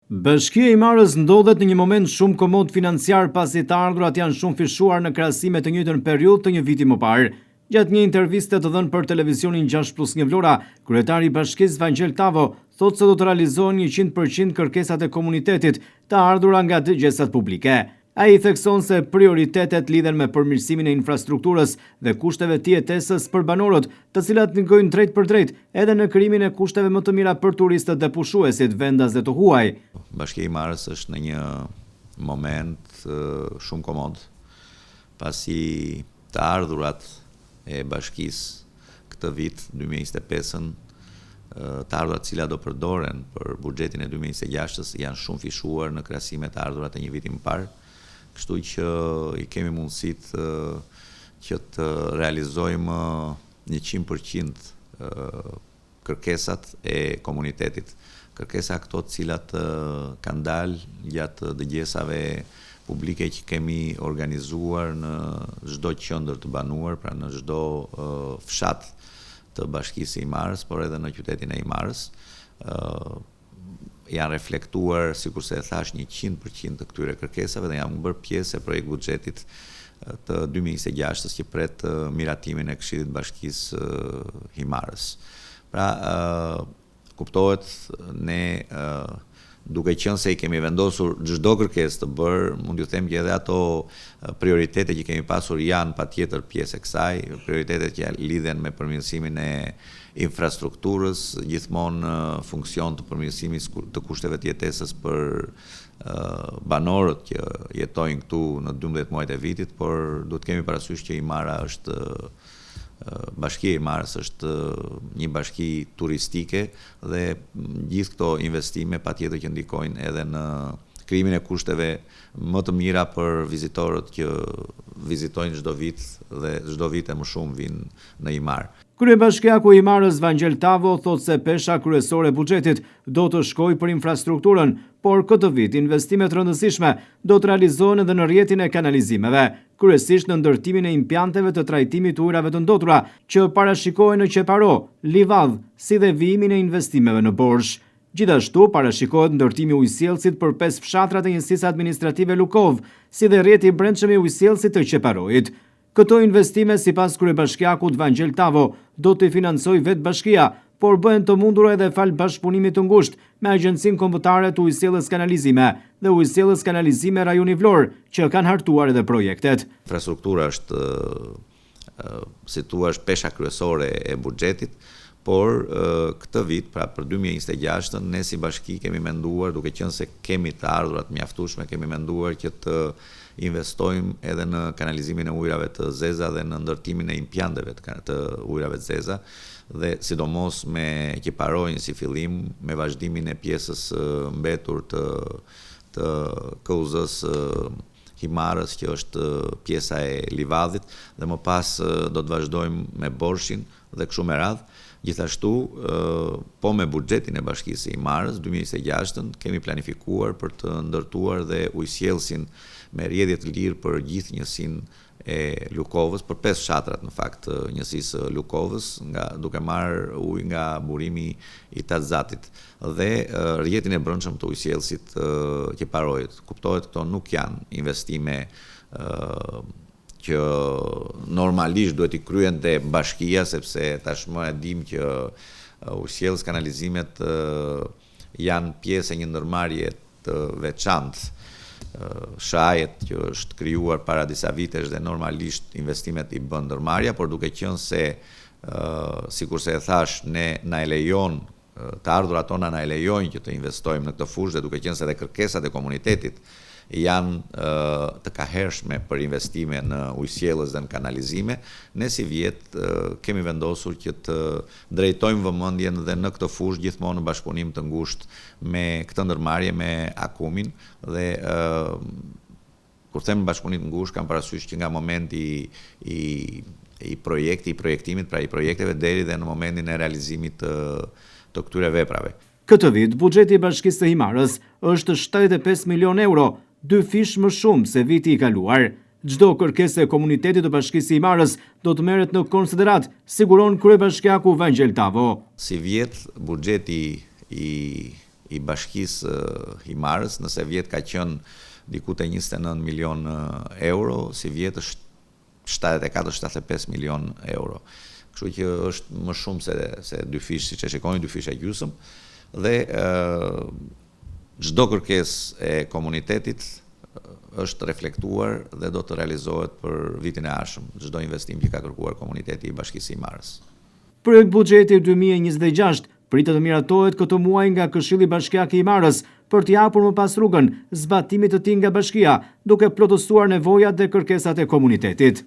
Bashkia e Himarës ndodhet në një moment shumë komod financiar pasi të ardhurat janë shumë fishuar në krahasim me të njëjtën periudhë të një viti më parë. Gjatë një interviste të dhënë për televizionin 6+1 Vlora, kryetari i bashkisë Vangel Tavo thotë se do të realizohen 100% kërkesat e komunitetit të ardhura nga dëgjesat publike. Ai thekson se prioritetet lidhen me përmirësimin e infrastrukturës dhe kushteve të jetesës për banorët, të cilat ngojnë drejt për drejt edhe në krijimin e kushteve më të mira për turistët dhe pushuesit vendas dhe të huaj. Bashkia e Himarës është në një moment shumë komod, pasi të ardhurat e bashkisë këtë vit 2025-ën, të ardhurat cilat do përdoren për buxhetin e 2026-s janë shumë fishuar në krahasim me të ardhurat e një viti më parë. Kështu që i kemi mundësitë që të realizojmë 100% kërkesat e komunitetit. Kërkesa këto të cilat kanë dalë gjatë dëgjesave publike që kemi organizuar në çdo qendër të banuar, pra në çdo fshat të bashkisë së Himarës, por edhe në qytetin e Himarës. Janë reflektuar, sikurse e thash, 100% të këtyre kërkesave dhe janë bërë pjesë e projekt buxhetit të 2026-s që pret miratimin e Këshillit të Bashkisë Himarës. Pra, kuptohet ne duke qenë se i kemi vendosur çdo kërkesë të bërë, mund t'ju them që edhe ato prioritete që kemi pasur janë patjetër pjesë e kësaj, prioritetet që lidhen me përmirësimin e infrastrukturës, gjithmonë funksion të përmirësimit të kushteve të jetesës për banorët që jetojnë këtu në 12 muajt e vitit, por duhet kemi parasysh që Bashkia e Himarës është një bashki turistike dhe gjithë këto investime patjetër që ndikojnë edhe në krijimin e kushteve më të mira për vizitorët që vizitojnë çdo vit dhe çdo vit e më shumë vinë në Himar. Kryebashkiaku i Himarës Vangel Tavo thotë se pesha kryesore e buxhetit do të shkojë për infrastrukturën, por këtë vit investimet rëndësishme do të realizohen edhe në rrjetin e kanalizimeve, kryesisht në ndërtimin e impianteve të trajtimit të ujrave të ndotura që parashikohen në Qeparo, Livadh, si dhe vijimin e investimeve në Borsh. Gjithashtu parashikohet ndërtimi i ujësjellësit për 5 fshatrat e njësisë administrative Lukov, si dhe rrjeti i brendshëm i ujësjellësit të Qeparojit. Këto investime, sipas kryebashkiakut Vangel Tavo, do të financojë vetë bashkia, por bëhen të mundura edhe fal bashkëpunimit të ngushtë me Agjencinë Kombëtare të Ujësjelljes Kanalizime dhe Ujësjelljes Kanalizime Rajoni Vlorë, që kanë hartuar edhe projektet. Infrastruktura është, si thua, pesha kryesore e buxhetit, por këtë vit, pra për 2026, ne si bashki kemi menduar, duke qenë se kemi të ardhurat mjaftueshme, kemi menduar që të investojmë edhe në kanalizimin e ujrave të zeza dhe në ndërtimin e impianteve të ujrave të zeza, dhe sidomos me Qeparojin si fillim, me vazhdimin e pjesës mbetur të KUZ-s Himarës, që është pjesa e Livadhit, dhe më pas do të vazhdojmë me Borshin dhe kështu me radhë. Gjithashtu, po me buxhetin e bashkisë së Himarës 2026-ën kemi planifikuar për të ndërtuar dhe ujësjellsin me rrjedhje të lirë për gjithë njësinë e Lukovës, për 5 fshatrat në fakt njësisë Lukovës, duke marrë ujë nga burimi i Tatzatit dhe rrjetin e brendshëm të ujësjellësit Qeparojit. Kuptohet, këto nuk janë investime që normalisht duhet i kryente bashkia, sepse tashmë e dim që ujësjellës kanalizimet janë pjesë e një ndërmarrje të veçantë. Shajet që është krijuar para disa vitesh dhe normalisht investimet i bën ndërmarrja, por duke qenë se, sikurse e thash, na e lejon, të ardhurat tona na e lejojnë që të investojmë në këtë fushë, dhe duke qenë se edhe kërkesat e komunitetit janë të kahershme për investime në ujësjellës dhe në kanalizime, ne si vjet kemi vendosur që të drejtojmë vëmendjen dhe në këtë fushë gjithmonë në bashkëpunim të ngushtë me këtë ndërmarrje me Akumin, dhe kur them bashkëpunim të ngushtë kam parasysh që nga momenti i projektimit, pra i projekteve deri dhe në momentin e realizimit të këtyre veprave. Këtë vit buxheti i Bashkisë së Himarës është 75 milion euro, 2 fish më shumë se viti i kaluar. Çdo kërkesë e komunitetit të Bashkisë së Himarës do të merret në konsiderat, siguron kryebashkiaku Vangel Tavo. Si vjet buxheti i i bashkisë Himarës, nëse vjet ka qenë diku te 29 milion euro, si vjet është 74-75 milion euro. Kështu që është më shumë se dy fish, siç e shikoni, dy fish e gjysmë, dhe çdo kërkesë e komunitetit është reflektuar dhe do të realizohet për vitin e ardhshëm, çdo investim që ka kërkuar komuniteti i bashkisë Himarës. Projekt buxheti 2026 pritet të miratohet këtë muaj nga Këshilli Bashkiak i Himarës për t'i hapur më pas rrugën zbatimit të tij nga bashkia, duke plotësuar nevojat dhe kërkesat e komunitetit.